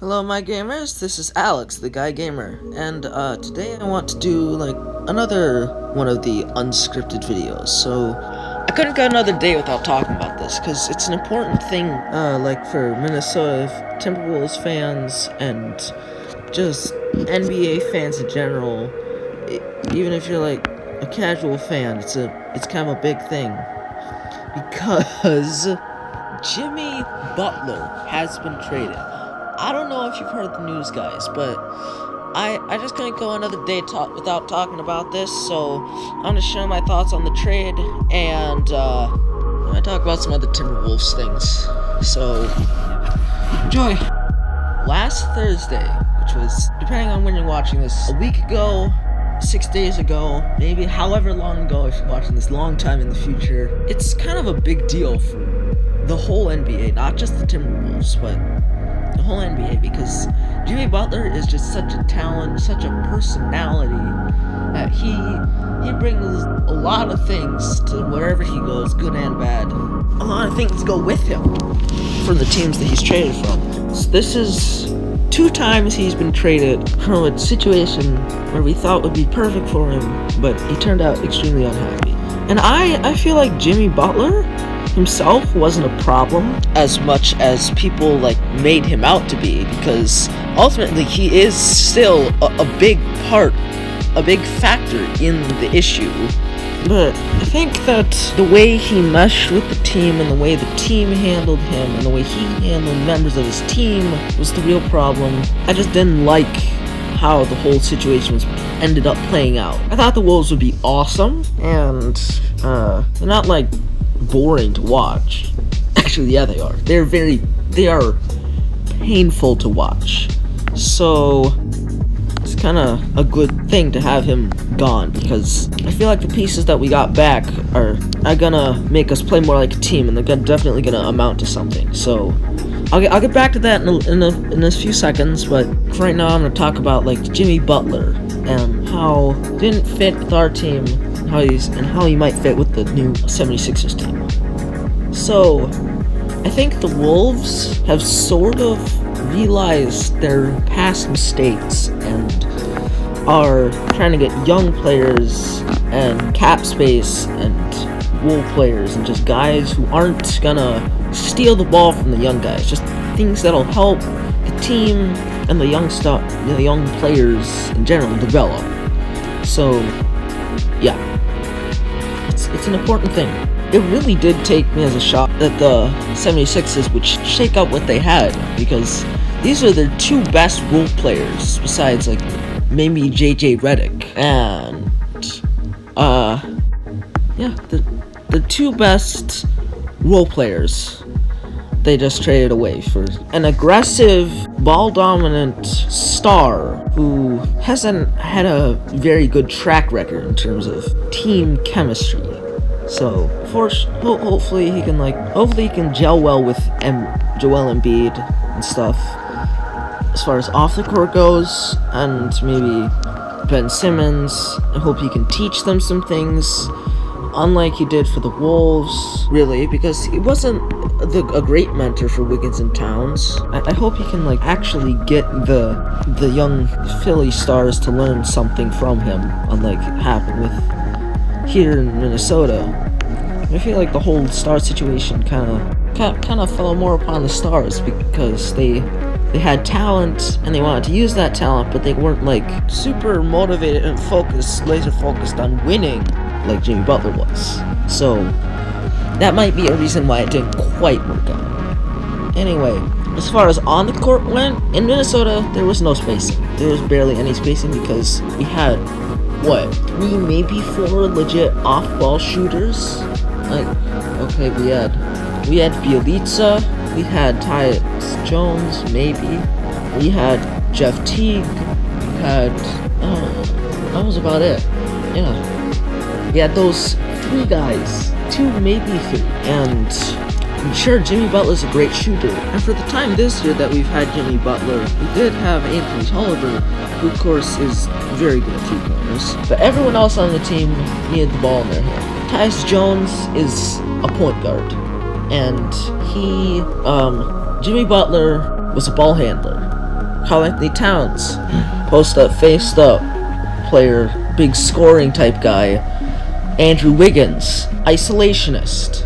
Hello my gamers, this is Alex, the Guy Gamer, and today I want to do another one of the unscripted videos. So I couldn't go another day without talking about this, because it's an important thing, for Minnesota Timberwolves fans, and just NBA fans in general. Even if you're like a casual fan, it's kind of a big thing, because Jimmy Butler has been traded. I don't know if you've heard the news, guys, but I just couldn't go another day without talking about this, so I'm going to share my thoughts on the trade, and I'm going to talk about some other Timberwolves things. So, enjoy! Last Thursday, which was, depending on when you're watching this, a week ago, 6 days ago, maybe however long ago if you're watching this, long time in the future, it's kind of a big deal for the whole NBA, not just the Timberwolves, but the whole NBA, because Jimmy Butler is just such a talent, such a personality, that he brings a lot of things to wherever he goes, good and bad. A lot of things go with him from the teams that he's traded from. So this is 2 times he's been traded from a situation where we thought would be perfect for him, but he turned out extremely unhappy. And I feel like Jimmy Butler himself wasn't a problem as much as people made him out to be, because ultimately he is still a big part, a big factor in the issue. But I think that the way he meshed with the team and the way the team handled him and the way he handled members of his team was the real problem. I just didn't like how the whole situation ended up playing out. I thought the Wolves would be awesome, and they're not boring to watch. Actually, yeah, they are. They are painful to watch. So it's kind of a good thing to have him gone, because I feel like the pieces that we got back are gonna make us play more like a team, and they're definitely gonna amount to something. So I'll get back to that in a few seconds, but for right now I'm gonna talk about Jimmy Butler and how he didn't fit with our team, how he might fit with the new 76ers team. So I think the Wolves have sort of realized their past mistakes and are trying to get young players and cap space and role players and just guys who aren't gonna steal the ball from the young guys, just things that'll help the team and the young players in general develop. So yeah, it's an important thing. It really did take me as a shock that the 76ers would shake up what they had, because these are their 2 best role players besides maybe JJ Redick, and the 2 best role players they just traded away for an aggressive, ball-dominant star who hasn't had a very good track record in terms of team chemistry. So, hopefully he can gel well with Joel Embiid and stuff, as far as off the court goes, and maybe Ben Simmons. I hope he can teach them some things, unlike he did for the Wolves, really, because he wasn't a great mentor for Wiggins and Towns. I hope he can actually get the young Philly stars to learn something from him, unlike it happened with here in Minnesota. I feel like the whole star situation kind of fell more upon the stars, because they had talent and they wanted to use that talent, but they weren't super motivated and laser focused on winning like Jimmy Butler was. So that might be a reason why it didn't quite work out. Anyway, as far as on the court went, in Minnesota there was no spacing. There was barely any spacing, because we had 3, maybe 4 legit off-ball shooters. Okay, we had Bjelica, we had Tyus Jones, maybe, we had Jeff Teague, we had, that was about it. Yeah, we had those 3 guys, 2, maybe 3, and I'm sure Jimmy Butler's a great shooter. And for the time this year that we've had Jimmy Butler, we did have Anthony Tolliver, who of course is very good at 3-pointers, but everyone else on the team needed the ball in their hand. Tyus Jones is a point guard, and Jimmy Butler was a ball handler. Karl-Anthony Towns, post up, faced up player, big scoring type guy. Andrew Wiggins, isolationist.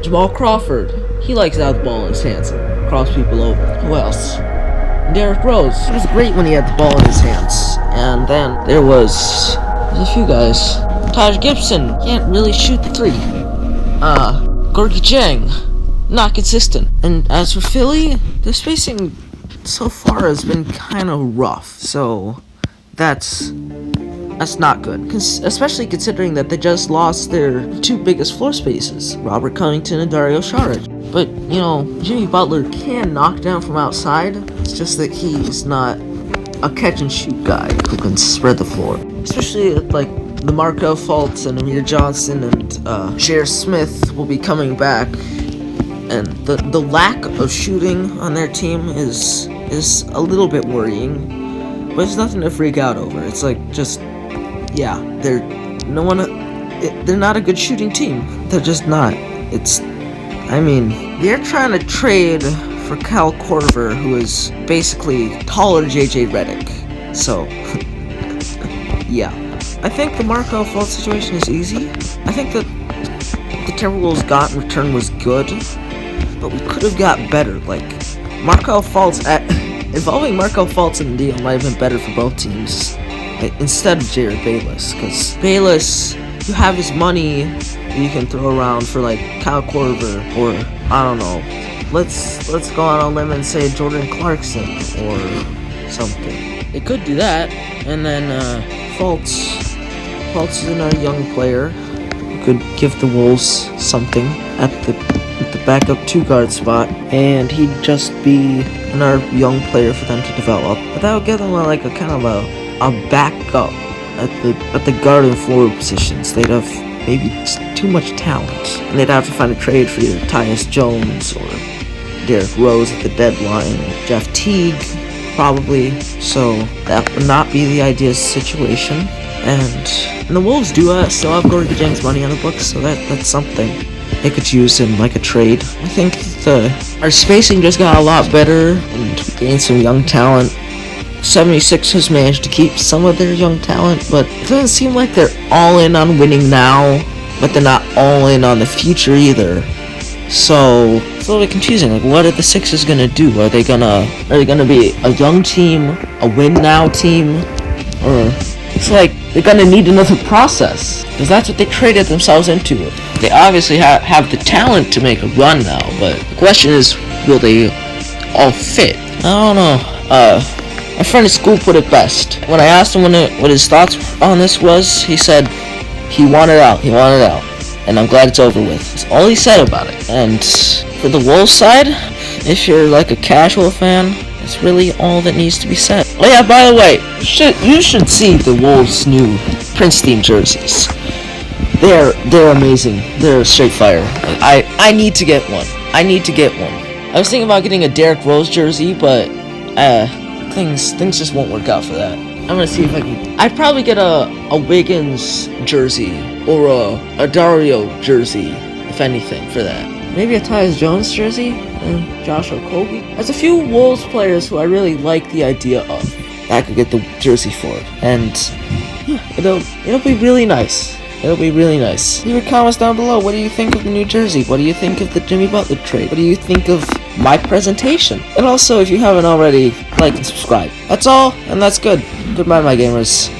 Jamal Crawford, he likes to have the ball in his hands and cross people over. Who else? Derrick Rose, he was great when he had the ball in his hands. And then there's a few guys. Taj Gibson, can't really shoot the three. Gorgie Jang, not consistent. And as for Philly, their spacing so far has been kind of rough. So that's not good, especially considering that they just lost their two biggest floor spaces, Robert Covington and Dario Saric. But, you know, Jimmy Butler can knock down from outside. It's just that he's not a catch-and-shoot guy who can spread the floor. Especially, like, the Markelle Fultz and Amir Johnson and J.R. Smith will be coming back. And the lack of shooting on their team is a little bit worrying. But it's nothing to freak out over. It's like, just, yeah, they're not a good shooting team. They're just not. They're trying to trade for Kyle Korver, who is basically taller JJ Redick. So, yeah. I think the Markelle Fultz situation is easy. I think that the Timberwolves got in return was good, but we could have got better. Like, involving Markelle Fultz in the deal might have been better for both teams, instead of Jared Bayless, because Bayless, you have his money you can throw around for, like, Kyle Korver, or, I don't know, let's go on a limb and say Jordan Clarkson, or something. They could do that, and then, Fultz is another young player who could give the Wolves something at the backup two-guard spot, and he'd just be another young player for them to develop. But that would give them, like, a kind of a backup at the guard and forward positions. They'd have maybe just too much talent, and they'd have to find a trade for either Tyus Jones or Derrick Rose at the deadline, Jeff Teague, probably. So that would not be the ideal situation. And the Wolves do still have Gorgie Jang's money on the books, so that's something they could use in, like, a trade. I think our spacing just got a lot better and gained some young talent. 76ers managed to keep some of their young talent, but it doesn't seem like they're all in on winning now, but they're not all in on the future either. So it's a little bit confusing. Like, what are the Sixers gonna do? Are they gonna be a young team, a win now team, or it's like they're gonna need another process, because that's what they traded themselves into. They obviously have the talent to make a run now, but the question is, will they all fit? I don't know. My friend at school put it best. When I asked him what his thoughts on this was, he said he wanted out, and I'm glad it's over with. That's all he said about it. And for the Wolves side, if you're like a casual fan, that's really all that needs to be said. Oh yeah, by the way, you should see the Wolves' new Princeton jerseys. They're amazing. They're straight fire. I need to get one. I was thinking about getting a Derrick Rose jersey, but things just won't work out for that. I'm gonna see if I can. I'd probably get a Wiggins jersey or a Dario jersey, if anything, for that. Maybe a Tyus Jones jersey and Josh Okogie. There's a few Wolves players who I really like the idea of that I could get the jersey for, and yeah, it'll be really nice. Leave your comments down below. What do you think of the new jersey? What do you think of the Jimmy Butler trade? What do you think of my presentation? And also, if you haven't already, like and subscribe. That's all, and that's good. Goodbye, my gamers.